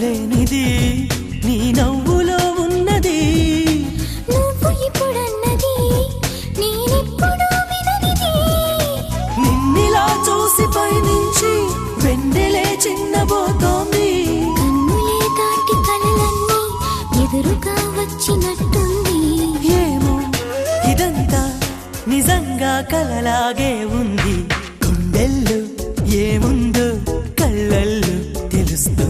లేనిది నీ నవ్వులో ఉన్నది. నువ్వు ఇప్పుడన్నది నేనెప్పుడు విననిది. నిన్నిలా చూసి పైనుంచి వెన్నెలే చిన్నబోతోంది. కన్నులే దాటి కలలన్నీ ఎదురుగా వచ్చినట్టుంది. ఏమో ఇదంతా నిజంగా కలలాగే ఉంది. గుండెల్లో ఏముందో కళ్ళల్లో తెలుస్తుంది.